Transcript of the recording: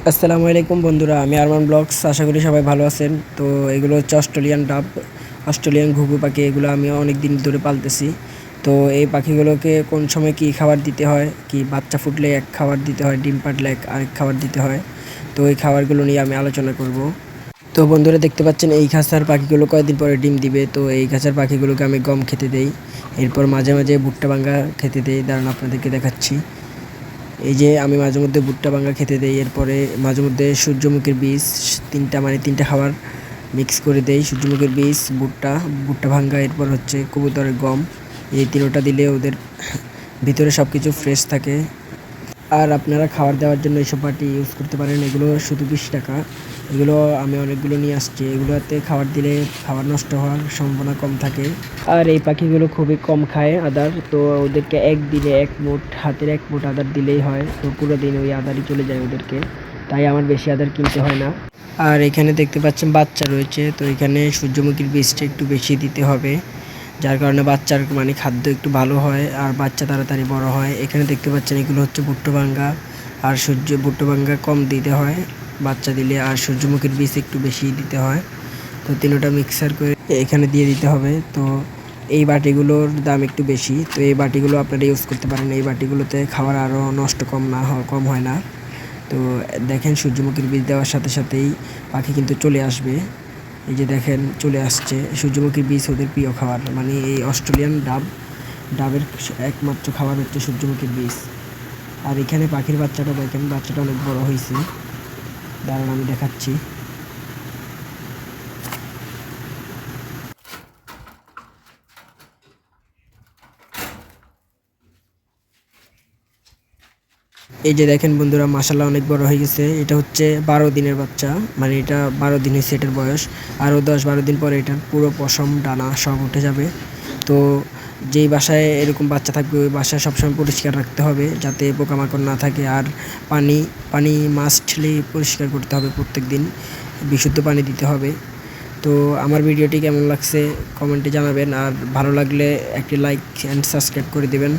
আসসালামু আলাইকুম বন্ধুরা, আমি আরমান ব্লগস। আশা করি সবাই ভালো আছেন। তো এগুলো হচ্ছে অস্ট্রেলিয়ান ডাব, অস্ট্রেলিয়ান ঘুঘু পাখি। এগুলো আমি অনেক দিন ধরে পালতেছি। তো এই পাখিগুলোকে কোন সময় কী খাবার দিতে হয়, কি বাচ্চা ফুটলে এক খাবার দিতে হয়, ডিম পাড়লে আরেক খাবার দিতে হয়, তো এই খাবারগুলো নিয়ে আমি আলোচনা করব। তো বন্ধুরা দেখতে পাচ্ছেন এই খাঁচার পাখিগুলো কয়েকদিন পরে ডিম দিবে। তো এই খাঁচার পাখিগুলোকে আমি গম খেতে দেই, এরপর মাঝে মাঝে ভুট্টা ভাঙ্গা খেতে দেই। দাঁড়ান আপনাদেরকে দেখাচ্ছি। এই যে আমি মাঝে মধ্যে ভুট্টা ভাঙ্গা খেতে দেই, এরপরে মাঝে মধ্যে সূর্যমুখীর বীজ তিনটা খাবার মিক্স করে দেই। সূর্যমুখীর বীজ, ভুট্টা ভাঙ্গা, এরপর হচ্ছে কবুতরের গম। এই তিনোটা দিলে ওদের ভিতরে সব কিছু ফ্রেশ থাকে। আর আপনারা খাবার দেওয়ার জন্য এইসব বাটি ইউজ করতে পারেন। এগুলো শুধু 20 টাকা। এগুলো আমি অনেকগুলো নিয়ে আসছি। এগুলোতে খাবার দিলে খাবার নষ্ট হওয়ার সম্ভাবনা কম থাকে। আর এই পাখিগুলো খুবই কম খায় আদার। তো ওদেরকে একদিনে হাতের 1 মুঠ আদার দিলেই হয়। তো পুরো দিন ওই আদারই চলে যায় ওদেরকে। তাই আমার বেশি আদার কিনতে হয় না। আর এখানে দেখতে পাচ্ছেন বাচ্চা রয়েছে। তো এখানে সূর্যমুখীর বীজটা একটু বেশি দিতে হবে, যার কারণে বাচ্চার খাদ্য একটু ভালো হয় আর বাচ্চা তাড়াতাড়ি বড় হয়। এখানে দেখতে পাচ্ছেন এগুলো হচ্ছে ভুট্টা ভাঙ্গা। আর ভুট্টা ভাঙ্গা কম দিতে হয় বাচ্চা দিলে, আর সূর্যমুখীর বীজ একটু বেশি দিতে হয়। তো তিনোটা মিক্সার করে এখানে দিয়ে দিতে হবে। তো এই বাটিগুলোর দাম একটু বেশি। তো এই বাটিগুলো আপনারা ইউজ করতে পারেন। এই বাটিগুলোতে খাবার আরও নষ্ট কম হয় না। তো দেখেন সূর্যমুখীর বীজ দেওয়ার সাথে সাথেই পাখি কিন্তু চলে আসবে। এই যে দেখেন চলে আসছে। সূর্যমুখীর বীজ ওদের প্রিয় খাবার, মানে এই অস্ট্রেলিয়ান ডাবের একমাত্র খাবার হচ্ছে সূর্যমুখীর বীজ। আর এখানে পাখির বাচ্চাটা দেখেন, বাচ্চাটা অনেক বড় হয়েছে। দাঁড়ান আমি দেখাচ্ছি। এই যে দেখেন বন্ধুরা, মাশাআল্লাহ অনেক বড় হয়ে গেছে। এটা হচ্ছে 12 দিনের বাচ্চা, মানে এটা 12 দিন হয়েছে এটার বয়স। আরও 10-12 দিন পরে এটার পুরো পশম ডানা সব উঠে যাবে। তো যেই বাসায় এরকম বাচ্চা থাকবে ওই বাসায় সবসময় পরিষ্কার রাখতে হবে, যাতে পোকামাকড় না থাকে। আর পানি পানি মাস্টলি পরিষ্কার করতে হবে, প্রত্যেক দিন বিশুদ্ধ পানি দিতে হবে। তো আমার ভিডিওটি কেমন লাগছে কমেন্টে জানাবেন, আর ভালো লাগলে একটি লাইক অ্যান্ড সাবস্ক্রাইব করে দেবেন।